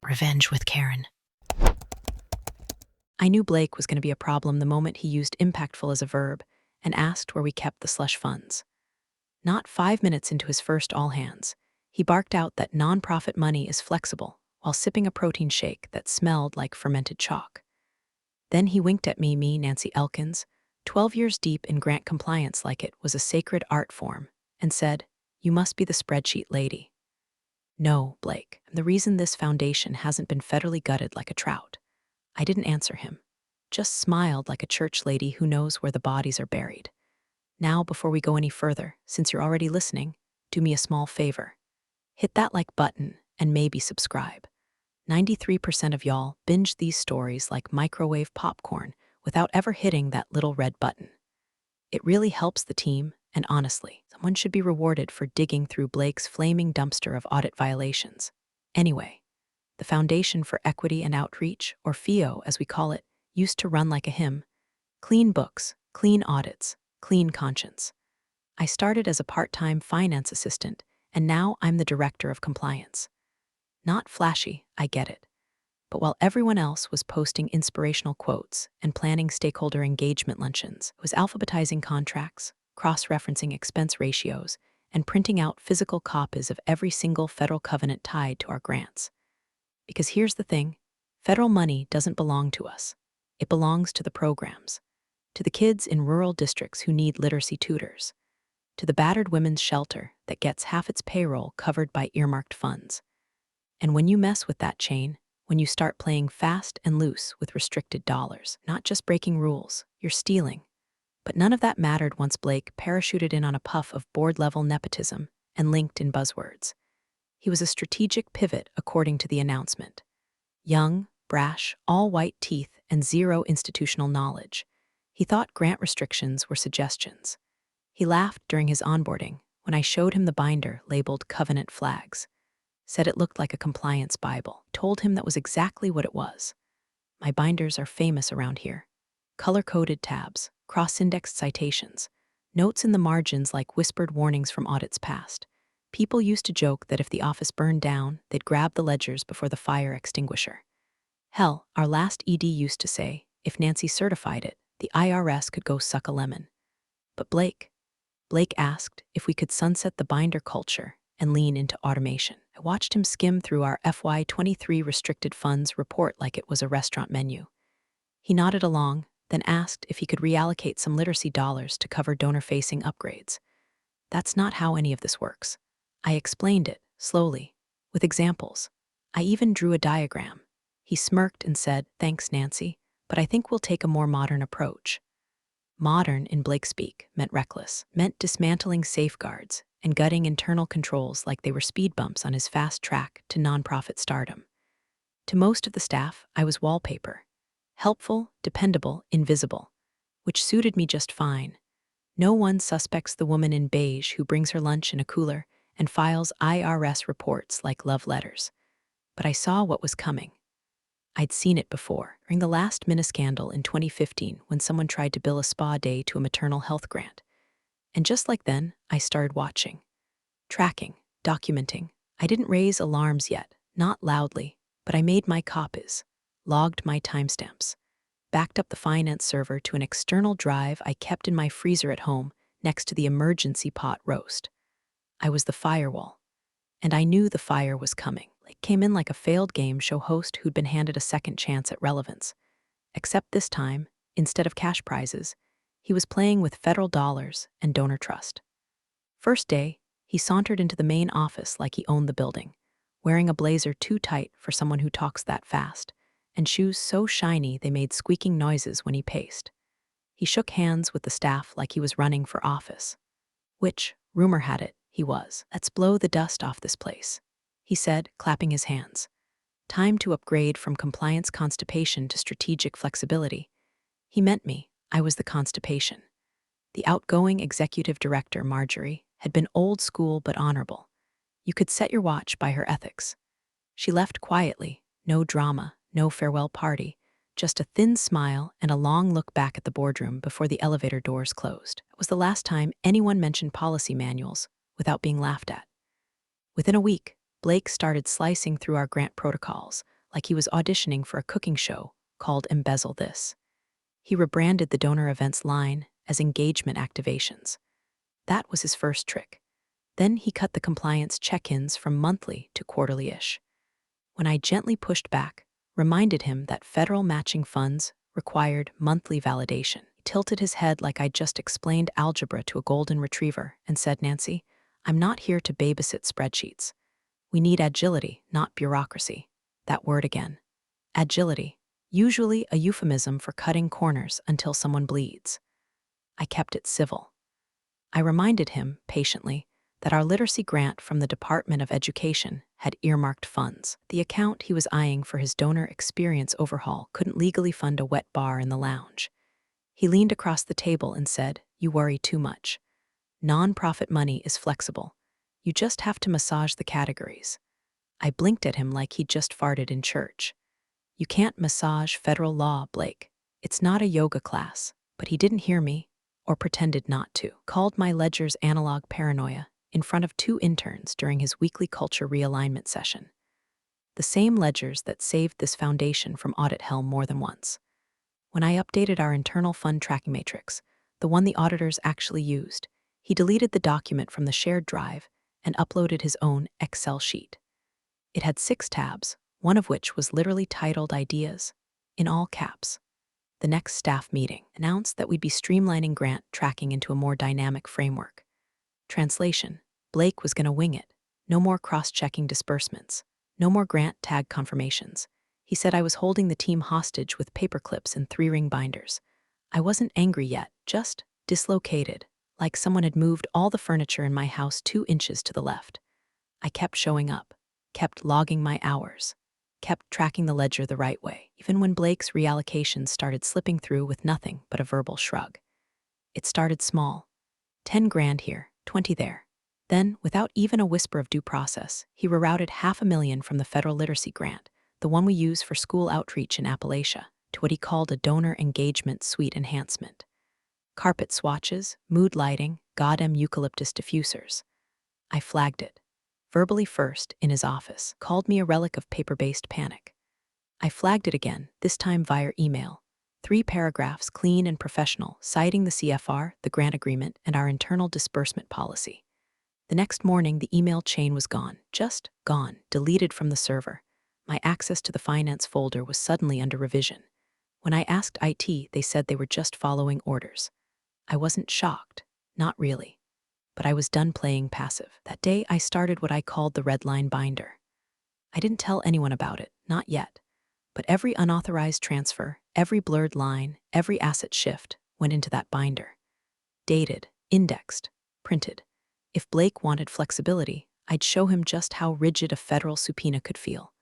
Revenge with Karen. I knew Blake was going to be a problem the moment he used impactful as a verb and asked where we kept the slush funds. Not 5 minutes into his first all hands, he barked out that nonprofit money is flexible while sipping a protein shake that smelled like fermented chalk. Then he winked at me, Nancy Elkins, 12 years deep in grant compliance like it was a sacred art form, and said, "You must be the spreadsheet lady." No, Blake, I'm the reason this foundation hasn't been federally gutted like a trout. I didn't answer him, just smiled like a church lady who knows where the bodies are buried. Now, before we go any further, since you're already listening, do me a small favor. Hit that like button and maybe subscribe. 93% of y'all binge these stories like microwave popcorn without ever hitting that little red button. It really helps the team, and honestly, someone should be rewarded for digging through Blake's flaming dumpster of audit violations. Anyway, the Foundation for Equity and Outreach, or FEO as we call it, used to run like a hymn. Clean books, clean audits, clean conscience. I started as a part-time finance assistant, and now I'm the director of compliance. Not flashy, I get it. But while everyone else was posting inspirational quotes and planning stakeholder engagement luncheons, I was alphabetizing contracts, cross-referencing expense ratios, and printing out physical copies of every single federal covenant tied to our grants. Because here's the thing, federal money doesn't belong to us. It belongs to the programs, to the kids in rural districts who need literacy tutors, to the battered women's shelter that gets half its payroll covered by earmarked funds. And when you mess with that chain, when you start playing fast and loose with restricted dollars, not just breaking rules, you're stealing. But none of that mattered once Blake parachuted in on a puff of board-level nepotism and linked in buzzwords. He was a strategic pivot according to the announcement. Young, brash, all white teeth, and zero institutional knowledge. He thought grant restrictions were suggestions. He laughed during his onboarding when I showed him the binder labeled Covenant Flags. Said it looked like a compliance Bible. Told him that was exactly what it was. My binders are famous around here. Color-coded tabs, cross-indexed citations, notes in the margins like whispered warnings from audits past. People used to joke that if the office burned down, they'd grab the ledgers before the fire extinguisher. Hell, our last ED used to say, if Nancy certified it, the IRS could go suck a lemon. But Blake asked if we could sunset the binder culture and lean into automation. I watched him skim through our FY23 restricted funds report like it was a restaurant menu. He nodded along, then asked if he could reallocate some literacy dollars to cover donor-facing upgrades. That's not how any of this works. I explained it, slowly, with examples. I even drew a diagram. He smirked and said, "Thanks, Nancy, but I think we'll take a more modern approach." Modern, in Blake speak, meant reckless, meant dismantling safeguards and gutting internal controls like they were speed bumps on his fast track to nonprofit stardom. To most of the staff, I was wallpaper. Helpful, dependable, invisible, which suited me just fine. No one suspects the woman in beige who brings her lunch in a cooler and files IRS reports like love letters. But I saw what was coming. I'd seen it before, during the last scandal in 2015 when someone tried to bill a spa day to a maternal health grant. And just like then, I started watching. Tracking, documenting. I didn't raise alarms yet, not loudly, but I made my copies, logged my timestamps, backed up the finance server to an external drive I kept in my freezer at home next to the emergency pot roast. I was the firewall, and I knew the fire was coming. It came in like a failed game show host who'd been handed a second chance at relevance. Except this time, instead of cash prizes, he was playing with federal dollars and donor trust. First day, he sauntered into the main office like he owned the building, wearing a blazer too tight for someone who talks that fast, and shoes so shiny they made squeaking noises when he paced. He shook hands with the staff like he was running for office. Which, rumor had it, he was. "Let's blow the dust off this place," he said, clapping his hands. Time to upgrade from compliance constipation to strategic flexibility. He meant me. I was the constipation. The outgoing executive director, Marjorie, had been old school but honorable. You could set your watch by her ethics. She left quietly, no drama, no farewell party, just a thin smile and a long look back at the boardroom before the elevator doors closed. It was the last time anyone mentioned policy manuals without being laughed at. Within a week, Blake started slicing through our grant protocols like he was auditioning for a cooking show called Embezzle This. He rebranded the donor events line as engagement activations. That was his first trick. Then he cut the compliance check-ins from monthly to quarterly-ish. When I gently pushed back, reminded him that federal matching funds required monthly validation, he tilted his head like I'd just explained algebra to a golden retriever and said, "Nancy, I'm not here to babysit spreadsheets. We need agility, not bureaucracy." That word again. Agility, usually a euphemism for cutting corners until someone bleeds. I kept it civil. I reminded him, patiently, that our literacy grant from the Department of Education had earmarked funds. The account he was eyeing for his donor experience overhaul couldn't legally fund a wet bar in the lounge. He leaned across the table and said, "You worry too much. Nonprofit money is flexible. You just have to massage the categories." I blinked at him like he'd just farted in church. "You can't massage federal law, Blake. It's not a yoga class." But he didn't hear me, or pretended not to. Called my ledger's analog paranoia in front of 2 interns during his weekly culture realignment session. The same ledgers that saved this foundation from audit hell more than once. When I updated our internal fund tracking matrix, the one the auditors actually used, he deleted the document from the shared drive and uploaded his own Excel sheet. It had 6 tabs, one of which was literally titled Ideas, in all caps. The next staff meeting announced that we'd be streamlining grant tracking into a more dynamic framework. Translation: Blake was going to wing it. No more cross-checking disbursements. No more grant tag confirmations. He said I was holding the team hostage with paper clips and 3-ring binders. I wasn't angry yet, just dislocated, like someone had moved all the furniture in my house 2 inches to the left. I kept showing up, kept logging my hours, kept tracking the ledger the right way, even when Blake's reallocations started slipping through with nothing but a verbal shrug. It started small. 10 grand here, 20 there. Then, without even a whisper of due process, he rerouted $500,000 from the federal literacy grant, the one we use for school outreach in Appalachia, to what he called a donor engagement suite enhancement. Carpet swatches, mood lighting, goddamn eucalyptus diffusers. I flagged it. Verbally first, in his office, called me a relic of paper-based panic. I flagged it again, this time via email. 3 paragraphs, clean and professional, citing the CFR, the grant agreement, and our internal disbursement policy. The next morning, the email chain was gone, just gone, deleted from the server. My access to the finance folder was suddenly under revision. When I asked IT, they said they were just following orders. I wasn't shocked, not really. But I was done playing passive. That day, I started what I called the Redline binder. I didn't tell anyone about it, not yet. But every unauthorized transfer, every blurred line, every asset shift went into that binder. Dated, indexed, printed. If Blake wanted flexibility, I'd show him just how rigid a federal subpoena could feel.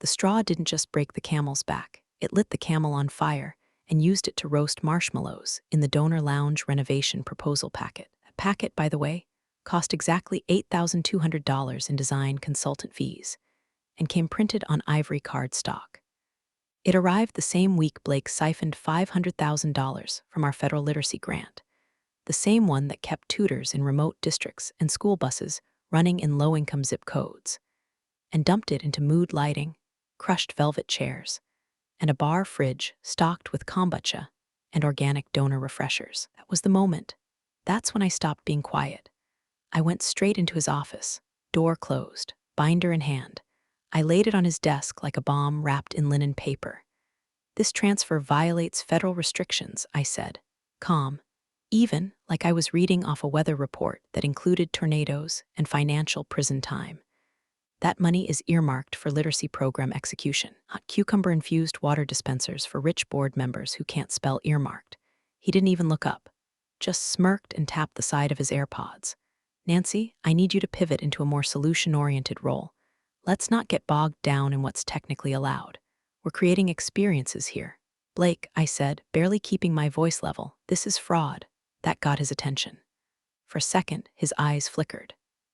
The straw didn't just break the camel's back, it lit the camel on fire and used it to roast marshmallows in the donor lounge renovation proposal packet. That packet, by the way, cost exactly $8,200 in design consultant fees and came printed on ivory card stock. It arrived the same week Blake siphoned $500,000 from our federal literacy grant, the same one that kept tutors in remote districts and school buses running in low-income zip codes, and dumped it into mood lighting, crushed velvet chairs, and a bar fridge stocked with kombucha and organic donor refreshers. That was the moment. That's when I stopped being quiet. I went straight into his office, door closed, binder in hand. I laid it on his desk like a bomb wrapped in linen paper. "This transfer violates federal restrictions," I said, calm, even like I was reading off a weather report that included tornadoes and financial prison time. "That money is earmarked for literacy program execution, not cucumber-infused water dispensers for rich board members who can't spell earmarked." He didn't even look up, just smirked and tapped the side of his AirPods. "Nancy, I need you to pivot into a more solution-oriented role. Let's not get bogged down in what's technically allowed. We're creating experiences here." "Blake," I said, barely keeping my voice level, "this is fraud." That got his attention. For a second, his eyes flickered.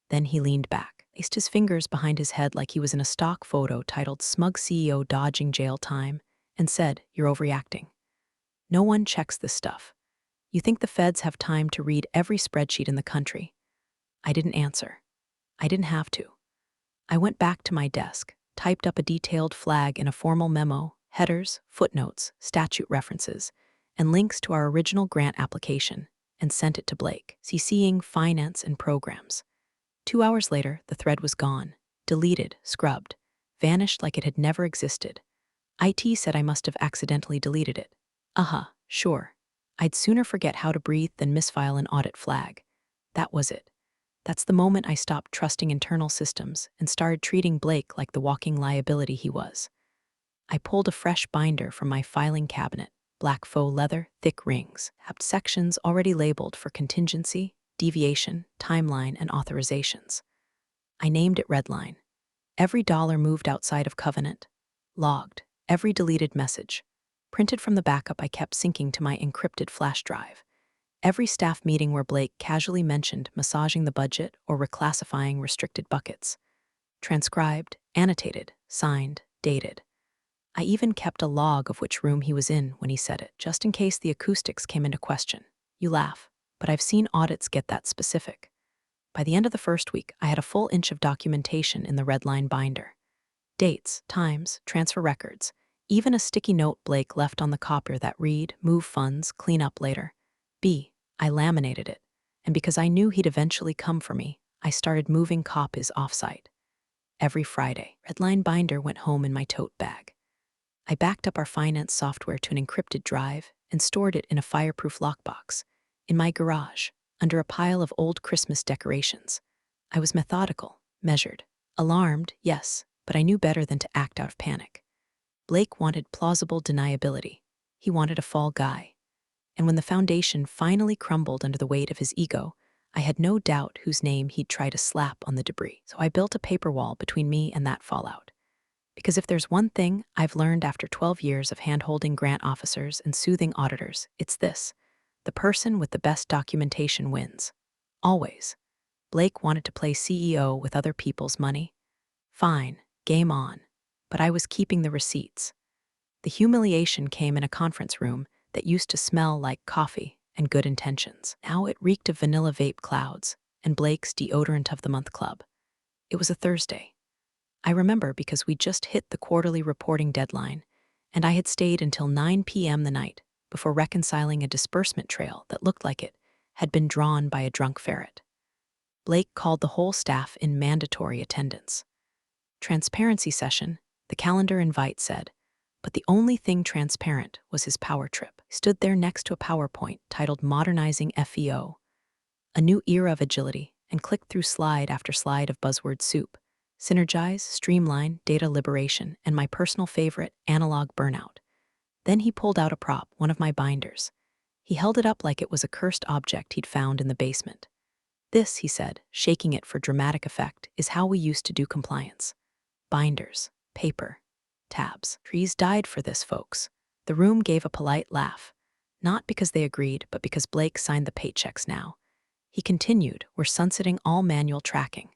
Then he leaned back, placed his fingers behind his head like he was in a stock photo titled "Smug CEO Dodging Jail Time," and said, "You're overreacting. No one checks this stuff. You think the feds have time to read every spreadsheet in the country?" I didn't answer. I didn't have to. I went back to my desk, typed up a detailed flag in a formal memo, headers, footnotes, statute references, and links to our original grant application, and sent it to Blake, CCing finance and programs. 2 hours later, the thread was gone, deleted, scrubbed, vanished like it had never existed. IT said I must have accidentally deleted it. Sure. I'd sooner forget how to breathe than misfile an audit flag. That was it. That's the moment I stopped trusting internal systems and started treating Blake like the walking liability he was. I pulled a fresh binder from my filing cabinet, black faux leather, thick rings, tabbed sections already labeled for contingency, deviation, timeline, and authorizations. I named it Redline. Every dollar moved outside of covenant. Logged. Every deleted message. Printed from the backup I kept syncing to my encrypted flash drive. Every staff meeting where Blake casually mentioned massaging the budget or reclassifying restricted buckets. Transcribed, annotated, signed, dated. I even kept a log of which room he was in when he said it, just in case the acoustics came into question. You laugh, but I've seen audits get that specific. By the end of the first week, I had a full inch of documentation in the Redline binder. Dates, times, transfer records, even a sticky note Blake left on the copier that read, move funds, clean up later. I laminated it, and because I knew he'd eventually come for me, I started moving copies off-site. Every Friday, Redline binder went home in my tote bag. I backed up our finance software to an encrypted drive and stored it in a fireproof lockbox, in my garage, under a pile of old Christmas decorations. I was methodical, measured, alarmed, yes, but I knew better than to act out of panic. Blake wanted plausible deniability. He wanted a fall guy. And when the foundation finally crumbled under the weight of his ego, I had no doubt whose name he'd try to slap on the debris. So I built a paper wall between me and that fallout. Because if there's one thing I've learned after 12 years of hand-holding grant officers and soothing auditors, it's this: the person with the best documentation wins. Always. Blake wanted to play CEO with other people's money. Fine, game on. But I was keeping the receipts. The humiliation came in a conference room that used to smell like coffee and good intentions. Now it reeked of vanilla vape clouds and Blake's deodorant of the month club. It was a Thursday. I remember because we just hit the quarterly reporting deadline, and I had stayed until 9 p.m. the night before reconciling a disbursement trail that looked like it had been drawn by a drunk ferret. Blake called the whole staff in mandatory attendance. Transparency session, the calendar invite said, but the only thing transparent was his power trip. He stood there next to a PowerPoint titled Modernizing FEO, a new era of agility, and clicked through slide after slide of buzzword soup: synergize, streamline, data liberation, and my personal favorite, analog burnout. Then he pulled out a prop, one of my binders. He held it up like it was a cursed object he'd found in the basement. This, he said, shaking it for dramatic effect, is how we used to do compliance. Binders, paper, tabs. Trees died for this, folks. The room gave a polite laugh. Not because they agreed, but because Blake signed the paychecks now. He continued, we're sunsetting all manual tracking.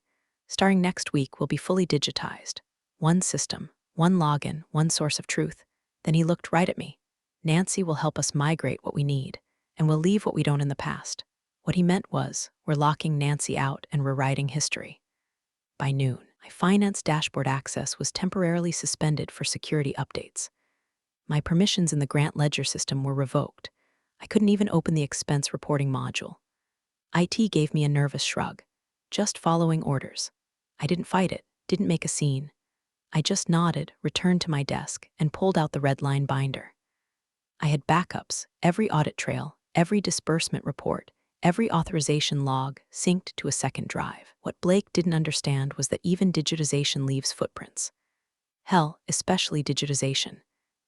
Starting next week, we'll be fully digitized. One system, one login, one source of truth. Then he looked right at me. Nancy will help us migrate what we need, and we'll leave what we don't in the past. What he meant was, we're locking Nancy out and rewriting history. By noon, my finance dashboard access was temporarily suspended for security updates. My permissions in the grant ledger system were revoked. I couldn't even open the expense reporting module. IT gave me a nervous shrug. Just following orders. I didn't fight it, didn't make a scene. I just nodded, returned to my desk, and pulled out the Redline binder. I had backups, every audit trail, every disbursement report, every authorization log synced to a second drive. What Blake didn't understand was that even digitization leaves footprints. Hell, especially digitization.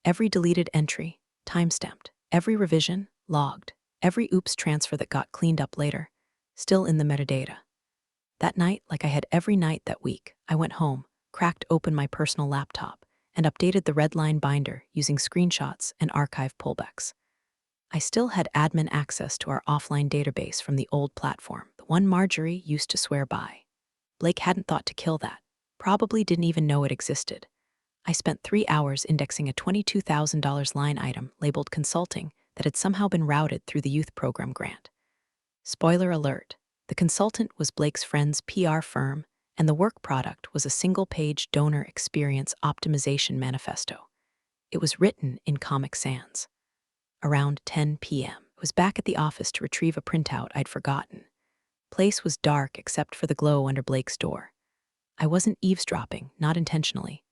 Every deleted entry, timestamped. Every revision, logged. Every oops transfer that got cleaned up later, still in the metadata. That night, like I had every night that week, I went home, cracked open my personal laptop, and updated the Redline binder using screenshots and archive pullbacks. I still had admin access to our offline database from the old platform, the one Marjorie used to swear by. Blake hadn't thought to kill that, probably didn't even know it existed. I spent 3 hours indexing a $22,000 line item labeled consulting that had somehow been routed through the youth program grant. Spoiler alert, the consultant was Blake's friend's PR firm and the work product was a single-page donor experience optimization manifesto. It was written in Comic Sans. Around 10 p.m., I was back at the office to retrieve a printout I'd forgotten. Place was dark except for the glow under Blake's door. I wasn't eavesdropping, not intentionally,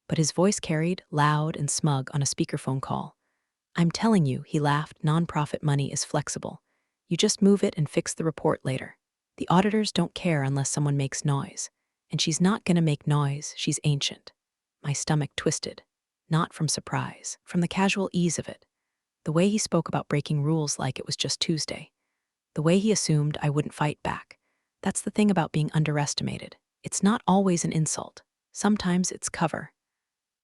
but his voice carried, loud and smug, on a speakerphone call. "I'm telling you," he laughed, "nonprofit money is flexible. You just move it and fix the report later. The auditors don't care unless someone makes noise. And she's not gonna make noise, she's ancient." My stomach twisted, not from surprise, from the casual ease of it. The way he spoke about breaking rules like it was just Tuesday. The way he assumed I wouldn't fight back. That's the thing about being underestimated. It's not always an insult. Sometimes it's cover.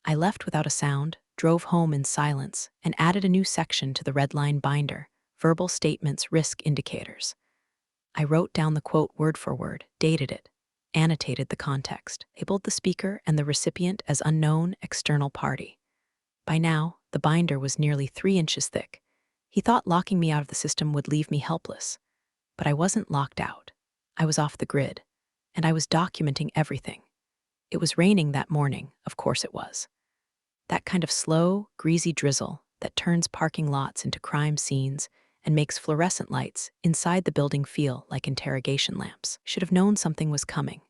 I left without a sound, drove home in silence, and added a new section to the Redline binder: verbal statements, risk indicators. I wrote down the quote word for word, dated it, annotated the context, labeled the speaker and the recipient as unknown external party. By now, the binder was nearly 3 inches thick. He thought locking me out of the system would leave me helpless. But I wasn't locked out. I was off the grid, and I was documenting everything. It was raining that morning, of course it was. That kind of slow, greasy drizzle that turns parking lots into crime scenes and makes fluorescent lights inside the building feel like interrogation lamps. Should have known something was coming.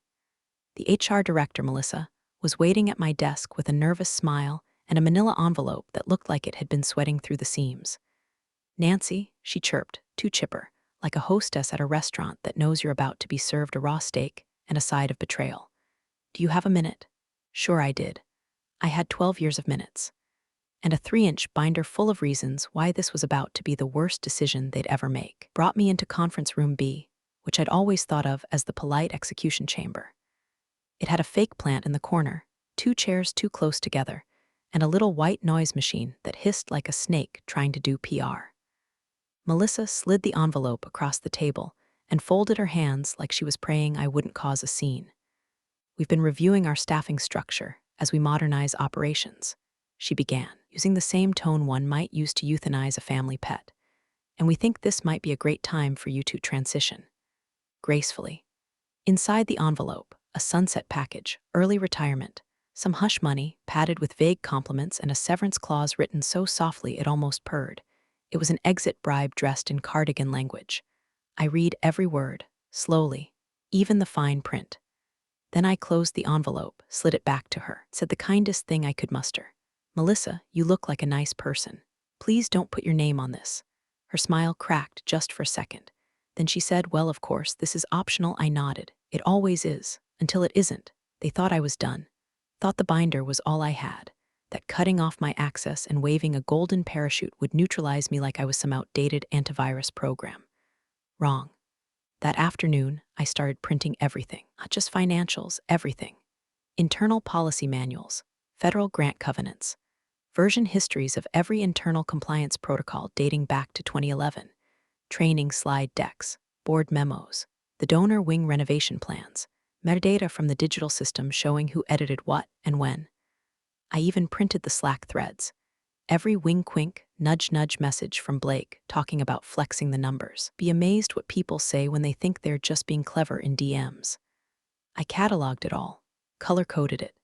The HR director, Melissa, was waiting at my desk with a nervous smile and a manila envelope that looked like it had been sweating through the seams. "Nancy," she chirped, too chipper, like a hostess at a restaurant that knows you're about to be served a raw steak and a side of betrayal. "Do you have a minute?" Sure I did. I had 12 years of minutes. And a 3-inch binder full of reasons why this was about to be the worst decision they'd ever make. Brought me into conference room B, which I'd always thought of as the polite execution chamber. It had a fake plant in the corner, 2 chairs too close together, and a little white noise machine that hissed like a snake trying to do PR. Melissa slid the envelope across the table and folded her hands like she was praying I wouldn't cause a scene. "We've been reviewing our staffing structure as we modernize operations," she began, using the same tone one might use to euthanize a family pet. "And we think this might be a great time for you to transition gracefully." Inside the envelope, a sunset package, early retirement, some hush money, padded with vague compliments, and a severance clause written so softly it almost purred. It was an exit bribe dressed in cardigan language. I read every word, slowly, even the fine print. Then I closed the envelope, slid it back to her, said the kindest thing I could muster. "Melissa, you look like a nice person. Please don't put your name on this." Her smile cracked just for a second. Then she said, "Well, of course, this is optional." I nodded. "It always is, until it isn't." They thought I was done. Thought the binder was all I had. That cutting off my access and waving a golden parachute would neutralize me like I was some outdated antivirus program. Wrong. That afternoon, I started printing everything, not just financials, everything. Internal policy manuals, federal grant covenants, version histories of every internal compliance protocol dating back to 2011, training slide decks, board memos, the donor wing renovation plans, metadata from the digital system showing who edited what and when. I even printed the Slack threads. Every wink-wink, nudge-nudge message from Blake talking about flexing the numbers. Be amazed what people say when they think they're just being clever in DMs. I cataloged it all, color-coded it,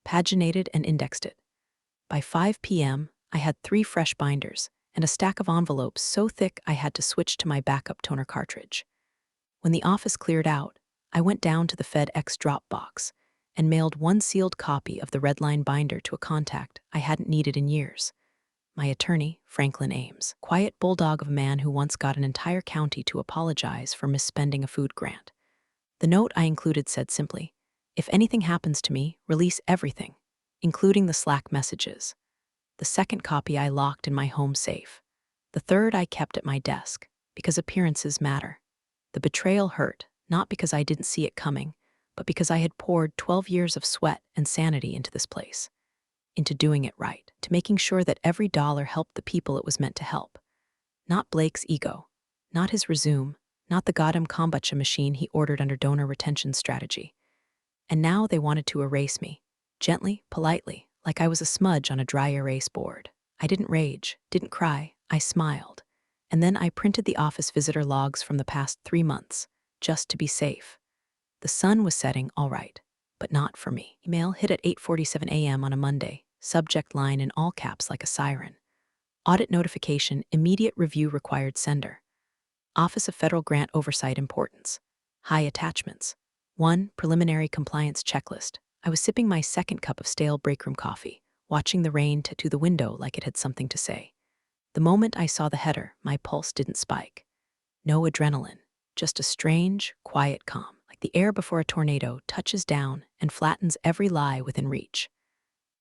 paginated and indexed it. By 5 p.m., I had 3 fresh binders and a stack of envelopes so thick I had to switch to my backup toner cartridge. When the office cleared out, I went down to the FedEx drop box and mailed 1 sealed copy of the Redline binder to a contact I hadn't needed in years. My attorney, Franklin Ames, quiet bulldog of a man who once got an entire county to apologize for misspending a food grant. The note I included said simply, "If anything happens to me, release everything, including the Slack messages." The second copy I locked in my home safe. The third I kept at my desk, because appearances matter. The betrayal hurt, not because I didn't see it coming, but because I had poured 12 years of sweat and sanity into this place. Into doing it right, to making sure that every dollar helped the people it was meant to help. Not Blake's ego, not his resume, not the goddamn kombucha machine he ordered under donor retention strategy. And now they wanted to erase me, gently, politely, like I was a smudge on a dry erase board. I didn't rage, didn't cry, I smiled. And then I printed the office visitor logs from the past 3 months, just to be safe. The sun was setting, all right, but not for me. Email hit at 8:47 a.m. on a Monday, subject line in all caps like a siren. Audit notification, immediate review required sender. Office of Federal Grant Oversight importance. High attachments. 1. Preliminary compliance checklist. I was sipping my second cup of stale breakroom coffee, watching the rain tattoo the window like it had something to say. The moment I saw the header, my pulse didn't spike. No adrenaline, just a strange, quiet calm, like the air before a tornado touches down and flattens every lie within reach.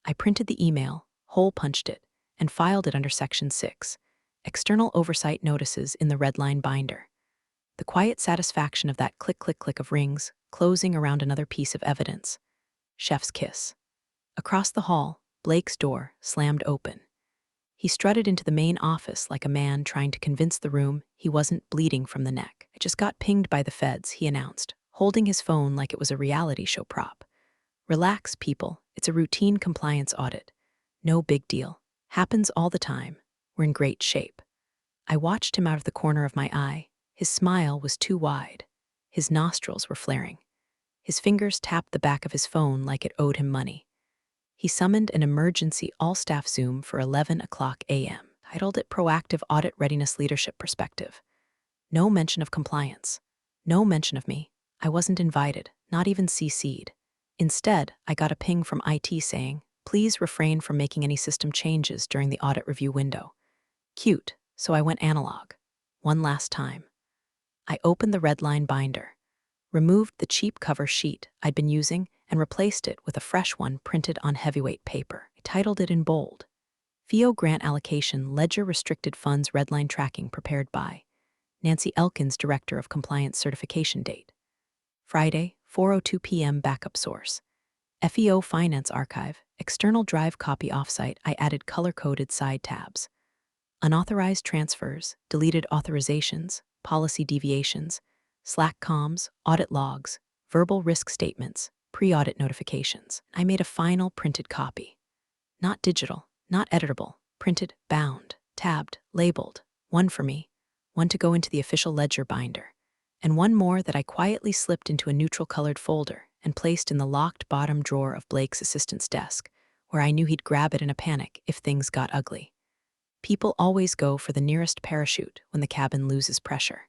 I printed the email, hole-punched it, and filed it under Section 6, External Oversight Notices in the Redline binder. The quiet satisfaction of that click-click-click of rings, closing around another piece of evidence. Chef's kiss. Across the hall, Blake's door slammed open. He strutted into the main office like a man trying to convince the room he wasn't bleeding from the neck. I just got pinged by the feds, he announced, holding his phone like it was a reality show prop. Relax, people. It's a routine compliance audit. No big deal. Happens all the time. We're in great shape. I watched him out of the corner of my eye. His smile was too wide. His nostrils were flaring. His fingers tapped the back of his phone like it owed him money. He summoned an emergency all-staff Zoom for 11 o'clock a.m., titled it Proactive Audit Readiness Leadership Perspective. No mention of compliance. No mention of me. I wasn't invited, not even CC'd. Instead, I got a ping from IT saying, please refrain from making any system changes during the audit review window. Cute, so I went analog. One last time. I opened the Redline binder, removed the cheap cover sheet I'd been using, and replaced it with a fresh one printed on heavyweight paper. I titled it in bold. FIO Grant Allocation Ledger Restricted Funds Redline Tracking prepared by Nancy Elkins, Director of Compliance Certification date. Friday, 4:02 p.m. Backup source. FEO Finance Archive, external drive copy offsite. I added color-coded side tabs. Unauthorized transfers, deleted authorizations, policy deviations, Slack comms, audit logs, verbal risk statements, pre-audit notifications. I made a final printed copy. Not digital, not editable, printed, bound, tabbed, labeled. One for me, one to go into the official ledger binder, and one more that I quietly slipped into a neutral-colored folder and placed in the locked bottom drawer of Blake's assistant's desk, where I knew he'd grab it in a panic if things got ugly. People always go for the nearest parachute when the cabin loses pressure.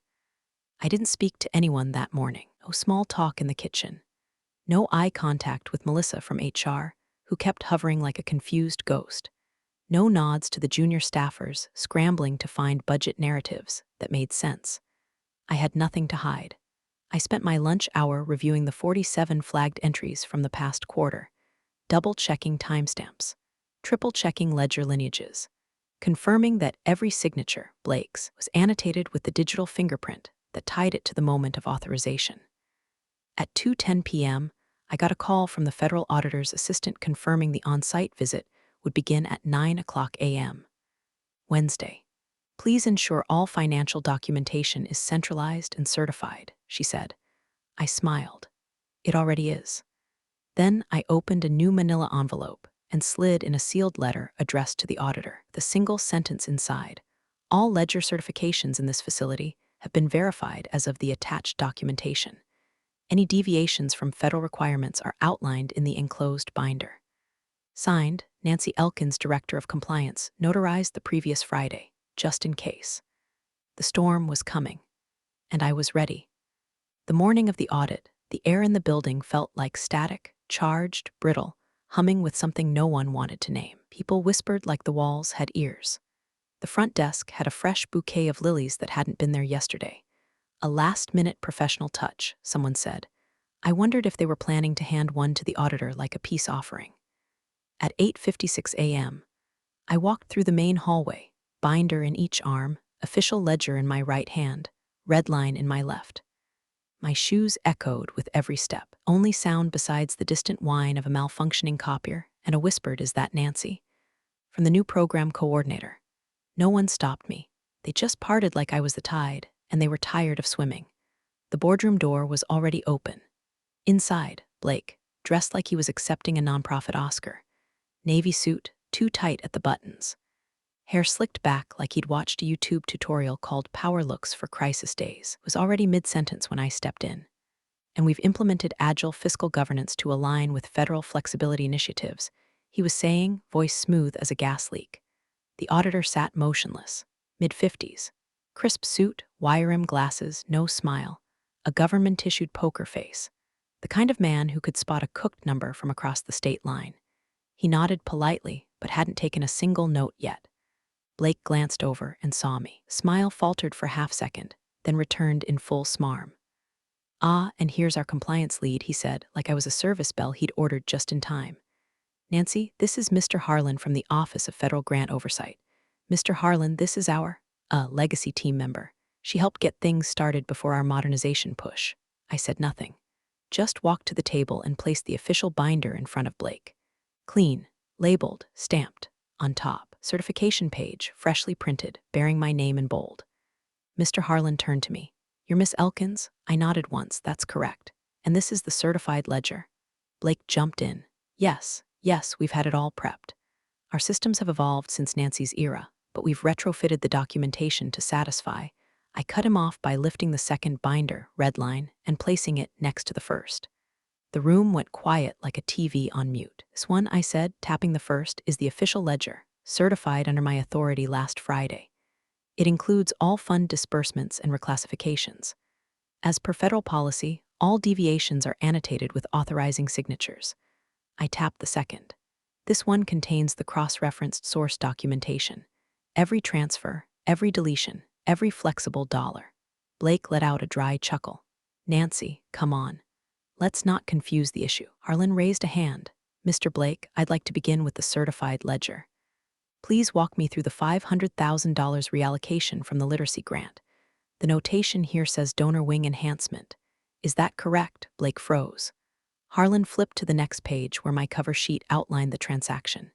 I didn't speak to anyone that morning. No small talk in the kitchen. No eye contact with Melissa from HR, who kept hovering like a confused ghost. No nods to the junior staffers scrambling to find budget narratives that made sense. I had nothing to hide. I spent my lunch hour reviewing the 47 flagged entries from the past quarter, double-checking timestamps, triple-checking ledger lineages, confirming that every signature, Blake's, was annotated with the digital fingerprint that tied it to the moment of authorization. At 2:10 p.m., I got a call from the federal auditor's assistant confirming the on-site visit would begin at 9 o'clock a.m. Wednesday. Please ensure all financial documentation is centralized and certified, she said. I smiled. It already is. Then I opened a new manila envelope and slid in a sealed letter addressed to the auditor. The single sentence inside, all ledger certifications in this facility have been verified as of the attached documentation. Any deviations from federal requirements are outlined in the enclosed binder. Signed, Nancy Elkins, Director of Compliance, notarized the previous Friday, just in case. The storm was coming, and I was ready. The morning of the audit, the air in the building felt like static, charged, brittle, humming with something no one wanted to name. People whispered like the walls had ears. The front desk had a fresh bouquet of lilies that hadn't been there yesterday. A last-minute professional touch, someone said. I wondered if they were planning to hand one to the auditor like a peace offering. At 8:56 a.m., I walked through the main hallway, binder in each arm, official ledger in my right hand, Redline in my left. My shoes echoed with every step, only sound besides the distant whine of a malfunctioning copier and a whispered, "Is that Nancy?" from the new program coordinator. No one stopped me. They just parted like I was the tide, and they were tired of swimming. The boardroom door was already open. Inside, Blake, dressed like he was accepting a nonprofit Oscar. Navy suit, too tight at the buttons. Hair slicked back like he'd watched a YouTube tutorial called Power Looks for Crisis Days. Was already mid-sentence when I stepped in. and we've implemented agile fiscal governance to align with federal flexibility initiatives, he was saying, voice smooth as a gas leak. The auditor sat motionless, mid-50s. Crisp suit, wire-rim glasses, no smile. A government-issued poker face. The kind of man who could spot a cooked number from across the state line. He nodded politely, but hadn't taken a single note yet. Blake glanced over and saw me. Smile faltered for half-second, then returned in full smarm. "Ah, and here's our compliance lead," he said, like I was a service bell he'd ordered just in time. "Nancy, this is Mr. Harlan from the Office of Federal Grant Oversight. Mr. Harlan, this is our, legacy team member. She helped get things started before our modernization push." I said nothing. Just walked to the table and placed the official binder in front of Blake. Clean, labeled, stamped. On top, certification page, freshly printed, bearing my name in bold. Mr. Harlan turned to me. "You're Miss Elkins?" I nodded once. "That's correct. And this is the certified ledger." Blake jumped in. Yes, we've had it all prepped. Our systems have evolved since Nancy's era, but we've retrofitted the documentation to satisfy. I cut him off by lifting the second binder, Redline, and placing it next to the first. The room went quiet like a TV on mute. "This one," I said, tapping the first, "is the official ledger, certified under my authority last Friday. It includes all fund disbursements and reclassifications. As per federal policy, all deviations are annotated with authorizing signatures." I tapped the second. "This one contains the cross-referenced source documentation. Every transfer, every deletion, every flexible dollar." Blake let out a dry chuckle. "Nancy, come on. Let's not confuse the issue." Harlan raised a hand. "Mr. Blake, I'd like to begin with the certified ledger. Please walk me through the $500,000 reallocation from the literacy grant. The notation here says donor wing enhancement. Is that correct?" Blake froze. Harlan flipped to the next page where my cover sheet outlined the transaction.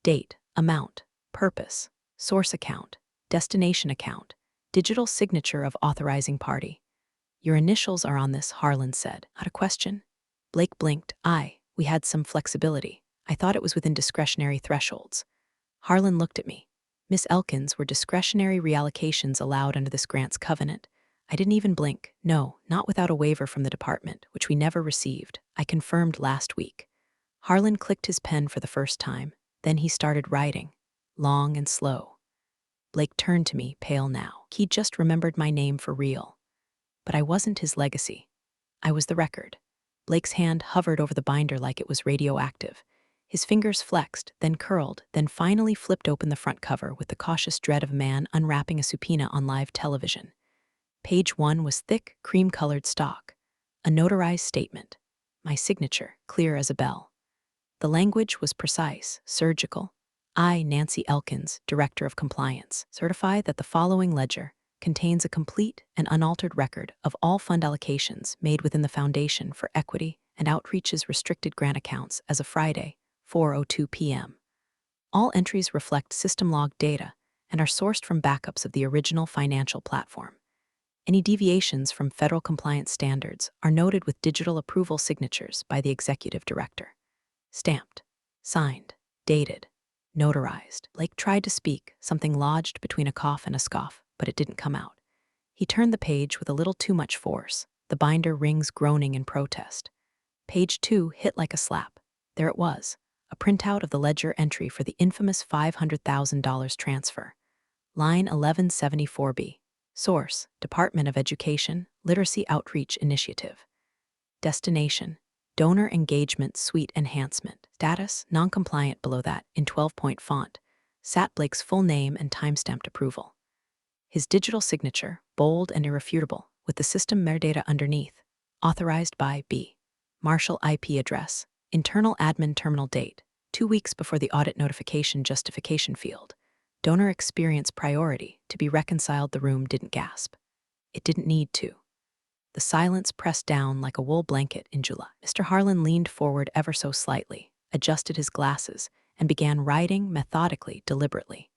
Date, amount, purpose, source account, destination account, digital signature of authorizing party. "Your initials are on this," Harlan said. "Not a question?" Blake blinked. We had some flexibility. I thought it was within discretionary thresholds." Harlan looked at me. "Miss Elkins, were discretionary reallocations allowed under this grant's covenant?" I didn't even blink. "No, not without a waiver from the department, which we never received. I confirmed last week." Harlan clicked his pen for the first time. Then he started writing, long and slow. Blake turned to me, pale now. He just remembered my name for real. But I wasn't his legacy. I was the record. Blake's hand hovered over the binder like it was radioactive. His fingers flexed, then curled, then finally flipped open the front cover with the cautious dread of a man unwrapping a subpoena on live television. Page 1 was thick, cream-colored stock. A notarized statement. My signature, clear as a bell. The language was precise, surgical. "I, Nancy Elkins, Director of Compliance, certify that the following ledger contains a complete and unaltered record of all fund allocations made within the Foundation for Equity and Outreach's restricted grant accounts as of Friday, 4:02 p.m. All entries reflect system log data and are sourced from backups of the original financial platform. Any deviations from federal compliance standards are noted with digital approval signatures by the Executive Director. Stamped, signed, dated, notarized." Blake tried to speak, something lodged between a cough and a scoff, but it didn't come out. He turned the page with a little too much force, the binder rings groaning in protest. Page 2 hit like a slap. There it was, a printout of the ledger entry for the infamous $500,000 transfer. Line 1174B. Source, Department of Education, Literacy Outreach Initiative. Destination, Donor Engagement Suite Enhancement. Status, non-compliant below that, in 12-point font. Sat Blake's full name and time-stamped approval. His digital signature, bold and irrefutable, with the system metadata underneath. Authorized by B. Marshall IP address. Internal admin terminal date. 2 weeks before the audit notification justification field. Donor experience priority. To be reconciled, the room didn't gasp. It didn't need to. The silence pressed down like a wool blanket in July. Mr. Harlan leaned forward ever so slightly, adjusted his glasses, and began writing methodically, deliberately.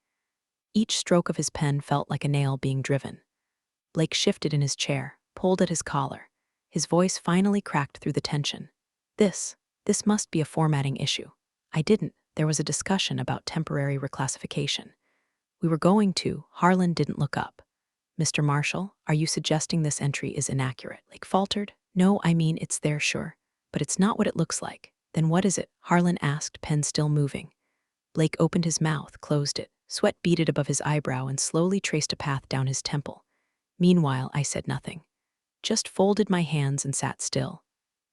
Each stroke of his pen felt like a nail being driven. Blake shifted in his chair, pulled at his collar. His voice finally cracked through the tension. This must be a formatting issue. There was a discussion about temporary reclassification. We were going to. Harlan didn't look up. Mr. Marshall, are you suggesting this entry is inaccurate? Blake faltered. No, I mean, it's there, sure. But it's not what it looks like. Then what is it? Harlan asked, pen still moving. Blake opened his mouth, closed it. Sweat beaded above his eyebrow and slowly traced a path down his temple. Meanwhile, I said nothing. Just folded my hands and sat still.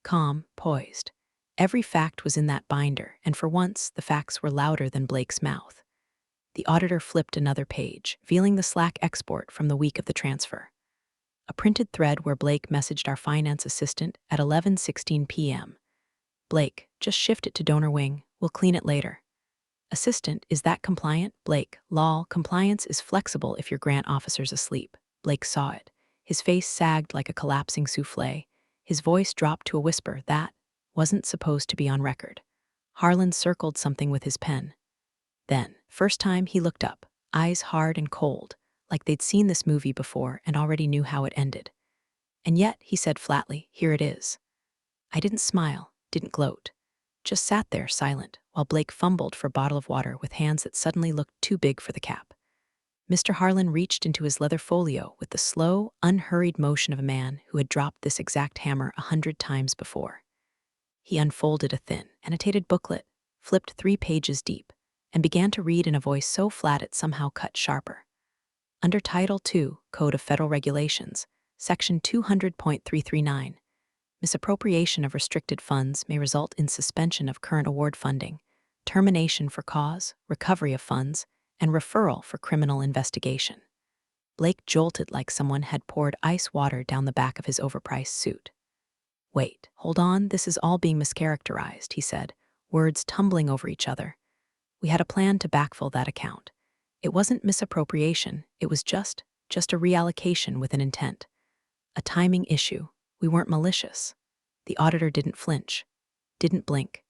Calm, poised. Every fact was in that binder, and for once, the facts were louder than Blake's mouth. The auditor flipped another page, revealing the Slack export from the week of the transfer. A printed thread where Blake messaged our finance assistant at 11:16 p.m. Blake, just shift it to donor wing. We'll clean it later. Assistant, is that compliant? Blake, lol, compliance is flexible if your grant officer's asleep. Blake saw it. His face sagged like a collapsing souffle. His voice dropped to a whisper that wasn't supposed to be on record. Harlan circled something with his pen. Then, first time he looked up, eyes hard and cold, like they'd seen this movie before and already knew how it ended. And yet, he said flatly, here it is. I didn't smile, didn't gloat. Just sat there silent, while Blake fumbled for a bottle of water with hands that suddenly looked too big for the cap. Mr. Harlan reached into his leather folio with the slow, unhurried motion of a man who had dropped this exact hammer 100 times before. He unfolded a thin, annotated booklet, flipped 3 pages deep, and began to read in a voice so flat it somehow cut sharper. Under Title II, Code of Federal Regulations, Section 200.339, misappropriation of restricted funds may result in suspension of current award funding, termination for cause, recovery of funds, and referral for criminal investigation. Blake jolted like someone had poured ice water down the back of his overpriced suit. Wait, hold on, this is all being mischaracterized, he said, words tumbling over each other. We had a plan to backfill that account. It wasn't misappropriation, it was just a reallocation with an intent. A timing issue. We weren't malicious. The auditor didn't flinch, didn't blink,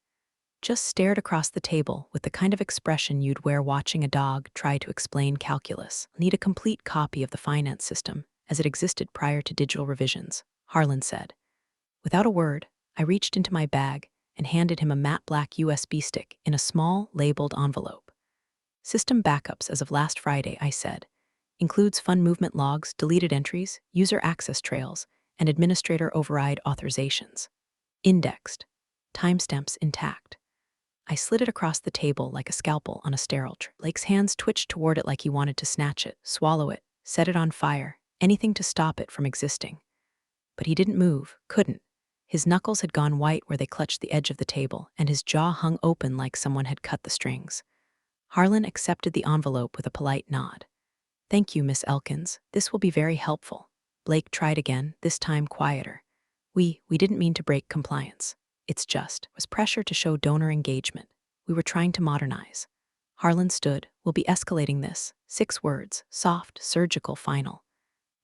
just stared across the table with the kind of expression you'd wear watching a dog try to explain calculus. Need a complete copy of the finance system as it existed prior to digital revisions, Harlan said. Without a word, I reached into my bag and handed him a matte black USB stick in a small, labeled envelope. System backups as of last Friday, I said. Includes fund movement logs, deleted entries, user access trails, and administrator override authorizations. Indexed. Timestamps intact. I slid it across the table like a scalpel on a sterile tray. Blake's hands twitched toward it like he wanted to snatch it, swallow it, set it on fire, anything to stop it from existing. But he didn't move, couldn't. His knuckles had gone white where they clutched the edge of the table, and his jaw hung open like someone had cut the strings. Harlan accepted the envelope with a polite nod. Thank you, Miss Elkins. This will be very helpful. Blake tried again, this time quieter. We didn't mean to break compliance. It's was pressure to show donor engagement. We were trying to modernize. Harlan stood. We'll be escalating this. 6 words, soft, surgical, final.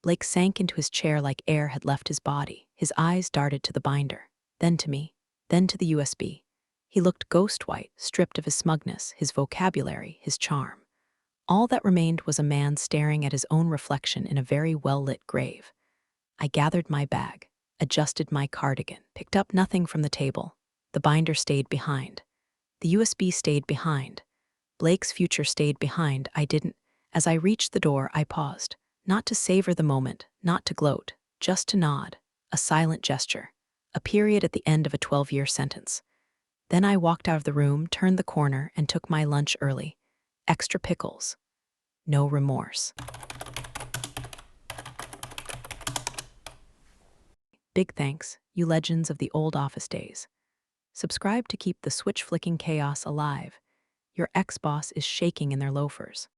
Blake sank into his chair like air had left his body. His eyes darted to the binder, then to me, then to the USB. He looked ghost-white, stripped of his smugness, his vocabulary, his charm. All that remained was a man staring at his own reflection in a very well-lit grave. I gathered my bag, adjusted my cardigan, picked up nothing from the table. The binder stayed behind. The USB stayed behind. Blake's future stayed behind. I didn't. As I reached the door, I paused. Not to savor the moment, not to gloat, just to nod. A silent gesture. A period at the end of a 12-year sentence. Then I walked out of the room, turned the corner, and took my lunch early. Extra pickles. No remorse. Big thanks, you legends of the old office days. Subscribe to keep the switch-flicking chaos alive. Your ex-boss is shaking in their loafers.